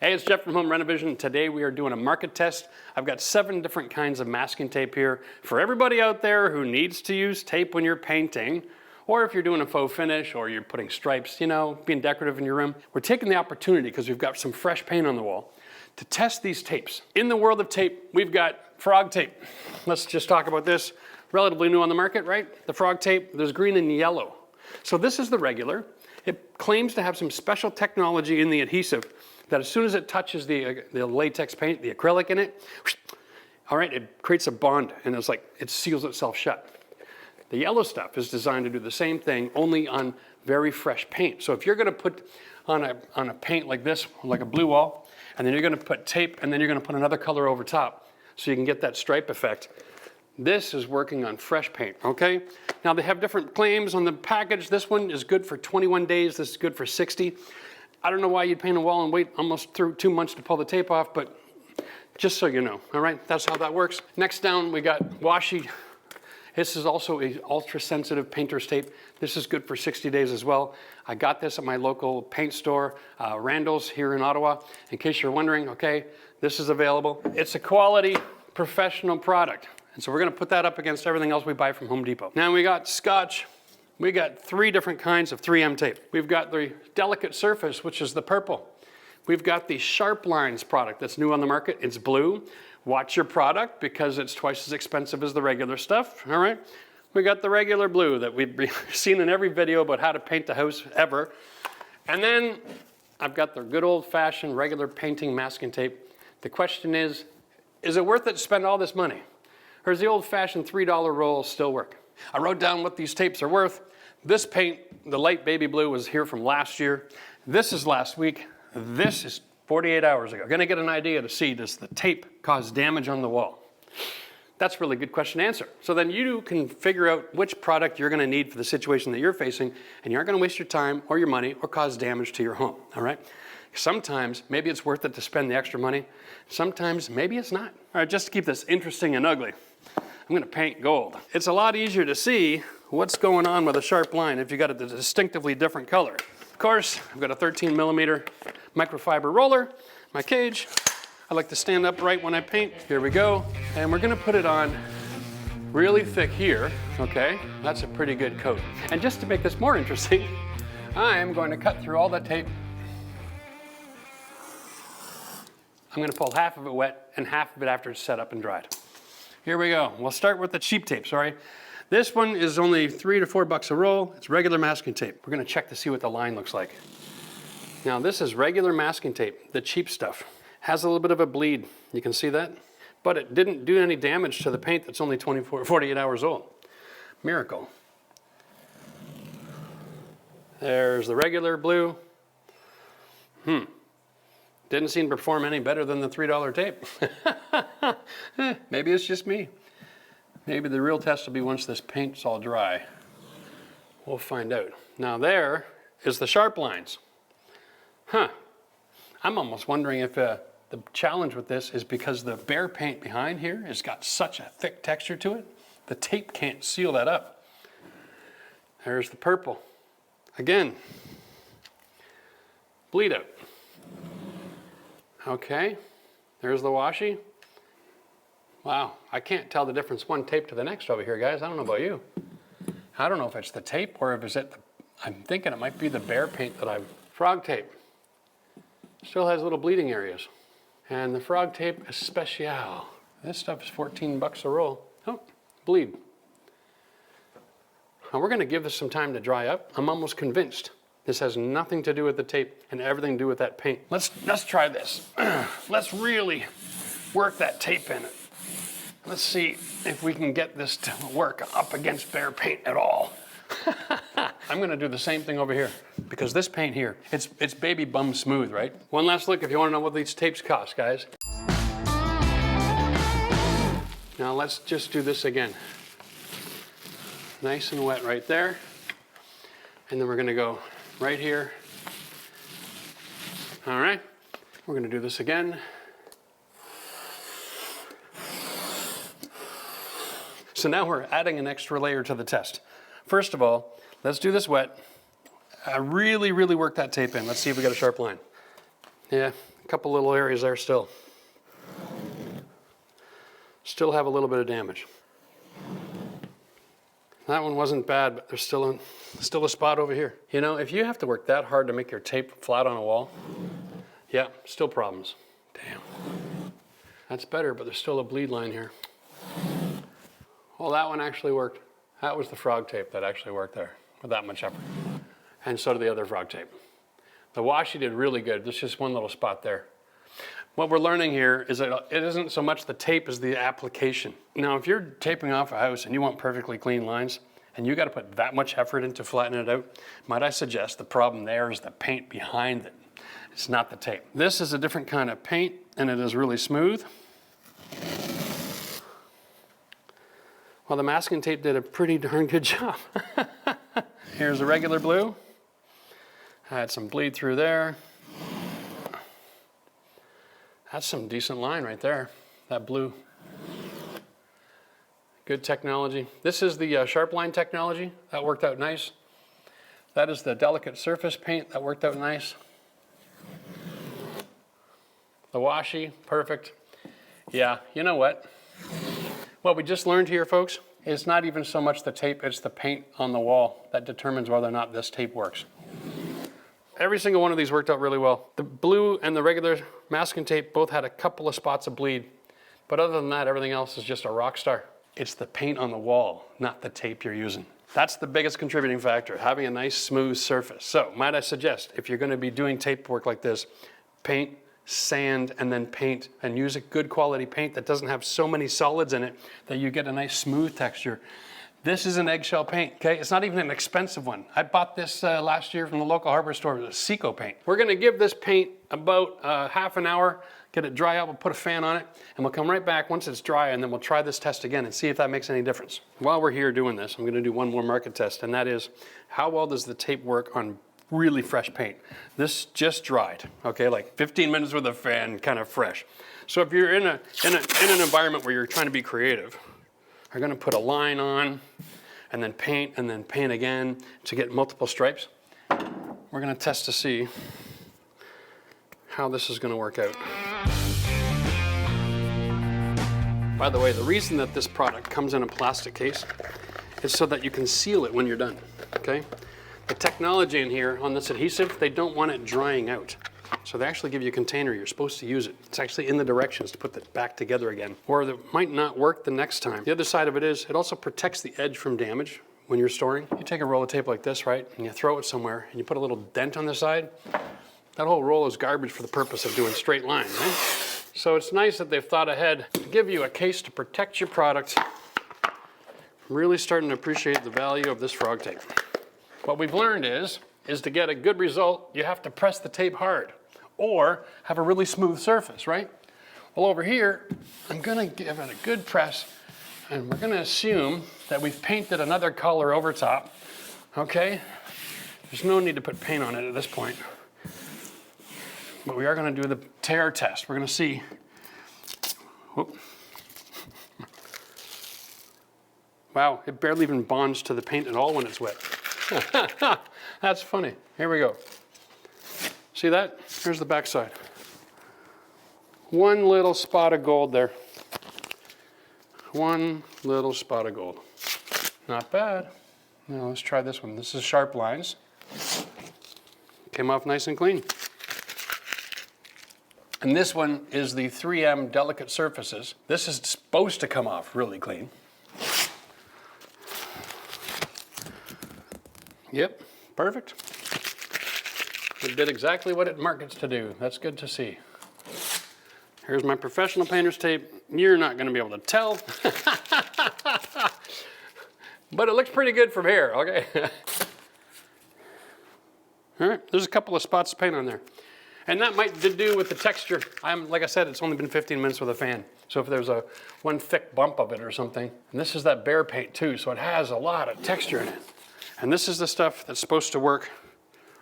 Hey, it's Jeff from RenoVision. Today we are doing a market test. I've got 7 different kinds of masking tape here for everybody out there who needs to use tape when you're painting, or if you're doing a faux finish or you're putting stripes, you know, being decorative in your room. We're taking the opportunity, because we've got some fresh paint on the wall, to test these tapes. In the world of tape, we've got frog tape. Let's just talk about this. Relatively new on the market, right? The frog tape, there's green and yellow. So this is the regular. It claims to have some special technology in the adhesive that as soon as it touches the latex paint, the acrylic in it, all right, it creates a bond, and it's like it seals itself shut. The yellow stuff is designed to do the same thing, only on very fresh paint. So if you're going to put on a paint like this, like a blue wall, and then you're going to put tape, and then you're going to put another color over top, so you can get that stripe effect. This is working on fresh paint, okay? Now they have different claims on the package. This one is good for 21 days. This is good for 60. I don't know why you'd paint a wall and wait almost through 2 months to pull the tape off, but just so you know, all right? That's how that works. Next down, we got washi. This is also a ultra-sensitive painter's tape. This is good for 60 days as well. I got this at my local paint store, Randall's here in Ottawa. In case you're wondering, okay, this is available. It's a quality, professional product. And so we're gonna put that up against everything else we buy from Home Depot. Now we got Scotch. We got 3 different kinds of 3M tape. We've got the Delicate Surface, which is the purple. We've got the Sharp Lines product that's new on the market. It's blue. Watch your product, because it's twice as expensive as the regular stuff, all right? We got the regular blue that we've seen in every video about how to paint the house ever. And then I've got the good old-fashioned regular painting masking tape. The question is it worth it to spend all this money? Or does the old-fashioned $3 roll still work? I wrote down what these tapes are worth. This paint, the light baby blue, was here from last year. This is last week. This is 48 hours ago. Gonna get an idea to see, does the tape cause damage on the wall? That's a really good question to answer. So then you can figure out which product you're gonna need for the situation that you're facing, and you aren't gonna waste your time or your money or cause damage to your home, all right? Sometimes, maybe it's worth it to spend the extra money. Sometimes, maybe it's not. All right, just to keep this interesting and ugly, I'm gonna paint gold. It's a lot easier to see what's going on with a sharp line if you got a distinctively different color. Of course, I've got a 13mm microfiber roller, my cage. I like to stand upright when I paint. Here we go. And we're gonna put it on really thick here, okay? That's a pretty good coat. And just to make this more interesting, I am going to cut through all that tape. I'm gonna pull half of it wet and half of it after it's set up and dried. Here we go. We'll start with the cheap tape, sorry. This one is only $3 to $4 a roll. It's regular masking tape. We're gonna check to see what the line looks like. Now this is regular masking tape, the cheap stuff. Has a little bit of a bleed, you can see that? But it didn't do any damage to the paint that's only 48 hours old. Miracle. There's the regular blue. Didn't seem to perform any better than the $3 tape. Maybe it's just me. Maybe the real test will be once this paint's all dry. We'll find out. Now there is the sharp lines. I'm almost wondering if the challenge with this is because the bare paint behind here has got such a thick texture to it, the tape can't seal that up. There's the purple. Again, bleed out. Okay, there's the washi. Wow, I can't tell the difference one tape to the next over here, guys. I don't know about you. I don't know if it's the tape or if it's I'm thinking it might be the bare paint that frog tape. Still has little bleeding areas. And the frog tape is special. This stuff is $14 a roll. Oh, bleed. Now we're gonna give this some time to dry up. I'm almost convinced this has nothing to do with the tape and everything to do with that paint. Let's try this. Let's really work that tape in it. Let's see if we can get this to work up against bare paint at all. I'm gonna do the same thing over here, because this paint here, it's baby bum smooth, right? One last look if you wanna know what these tapes cost, guys. Now let's just do this again. Nice and wet right there. And then we're gonna go right here. All right, we're gonna do this again. So now we're adding an extra layer to the test. First of all, let's do this wet. Really, really work that tape in. Let's see if we got a sharp line. Yeah, couple little areas there still. Still have a little bit of damage. That one wasn't bad, but there's still a spot over here. You know, if you have to work that hard to make your tape flat on a wall, yeah, still problems. Damn. That's better, but there's still a bleed line here. Well, that one actually worked. That was the frog tape that actually worked there with that much effort. And so did the other frog tape. The washi did really good. There's just one little spot there. What we're learning here is that it isn't so much the tape as the application. Now, if you're taping off a house and you want perfectly clean lines, and you got to put that much effort into flattening it out, might I suggest the problem there is the paint behind it. It's not the tape. This is a different kind of paint, and it is really smooth. Well, the masking tape did a pretty darn good job. Here's a regular blue. I had some bleed through there. That's some decent line right there, that blue. Good technology. This is the sharp line technology. That worked out nice. That is the delicate surface paint. That worked out nice. The washi, perfect. Yeah, you know what? What we just learned here, folks, is not even so much the tape, it's the paint on the wall that determines whether or not this tape works. Every single one of these worked out really well. The blue and the regular masking tape both had a couple of spots of bleed, but other than that, everything else is just a rock star. It's the paint on the wall, not the tape you're using. That's the biggest contributing factor, having a nice smooth surface. So might I suggest, if you're going to be doing tape work like this, paint, sand, and then paint, and use a good quality paint that doesn't have so many solids in it that you get a nice smooth texture. This is an eggshell paint, okay? It's not even an expensive one. I bought this last year from the local hardware store. It was a Seco paint. We're gonna give this paint about half an hour, get it dry out, we'll put a fan on it, and we'll come right back once it's dry, and then we'll try this test again and see if that makes any difference. While we're here doing this, I'm gonna do one more market test, and that is, how well does the tape work on really fresh paint? This just dried, okay? Like 15 minutes with a fan, kind of fresh. So if you're in an environment where you're trying to be creative, I'm gonna put a line on, and then paint again to get multiple stripes. We're gonna test to see how this is gonna work out. By the way, the reason that this product comes in a plastic case is so that you can seal it when you're done, okay? The technology in here on this adhesive, they don't want it drying out. So they actually give you a container, you're supposed to use it. It's actually in the directions to put it back together again, or it might not work the next time. The other side of it is, it also protects the edge from damage when you're storing. You take a roll of tape like this, right, and you throw it somewhere, and you put a little dent on the side, that whole roll is garbage for the purpose of doing straight lines, right? So it's nice that they've thought ahead to give you a case to protect your product. I'm really starting to appreciate the value of this frog tape. What we've learned is to get a good result, you have to press the tape hard or have a really smooth surface, right? Well, over here, I'm gonna give it a good press, and we're gonna assume that we've painted another color over top, okay? There's no need to put paint on it at this point. But we are gonna do the tear test. We're gonna see. Whoop. Wow, it barely even bonds to the paint at all when it's wet. That's funny. Here we go. See that? Here's the back side. One little spot of gold there. One little spot of gold. Not bad. Now let's try this one. This is sharp lines. Came off nice and clean. And this one is the 3M delicate surfaces. This is supposed to come off really clean. Yep, perfect. It did exactly what it markets to do. That's good to see. Here's my professional painter's tape. You're not going to be able to tell. But it looks pretty good from here, okay? All right, there's a couple of spots of paint on there. And that might do with the texture. Like I said, it's only been 15 minutes with a fan. So if there's one thick bump of it or something, and this is that bare paint too, so it has a lot of texture in it. And this is the stuff that's supposed to work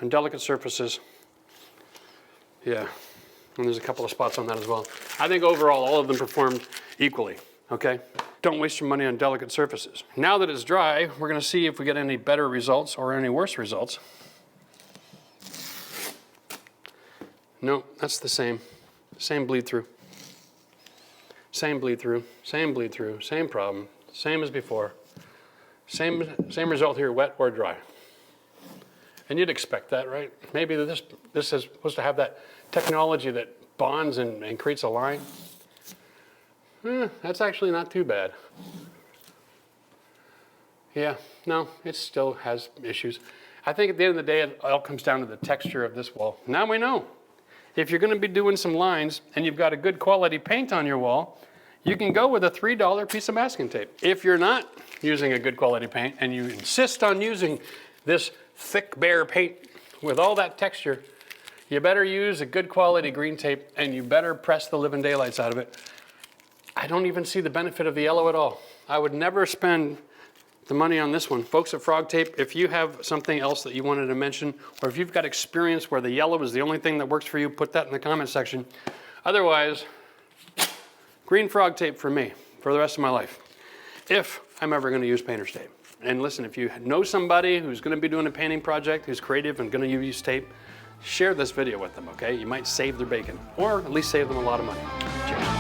on delicate surfaces. Yeah, and there's a couple of spots on that as well. I think overall, all of them performed equally, okay? Don't waste your money on delicate surfaces. Now that it's dry, we're gonna see if we get any better results or any worse results. No, that's the same. same bleed through. Same bleed through, same bleed through, same problem, same as before. Same result here, wet or dry. And you'd expect that, right? Maybe this is supposed to have that technology that bonds and creates a line. That's actually not too bad. Yeah, no, it still has issues. I think at the end of the day, it all comes down to the texture of this wall. Now we know. If you're going to be doing some lines and you've got a good quality paint on your wall, you can go with a $3 piece of masking tape. If you're not using a good quality paint and you insist on using this thick, bare paint with all that texture, you better use a good quality green tape and you better press the living daylights out of it. I don't even see the benefit of the yellow at all. I would never spend the money on this one. Folks at Frog Tape, if you have something else that you wanted to mention, or if you've got experience where the yellow is the only thing that works for you, put that in the comment section. Otherwise, green Frog Tape for me, for the rest of my life, if I'm ever going to use painter's tape. And listen, if you know somebody who's going to be doing a painting project, who's creative and going to use tape, share this video with them, okay? You might save their bacon, or at least save them a lot of money. Cheers.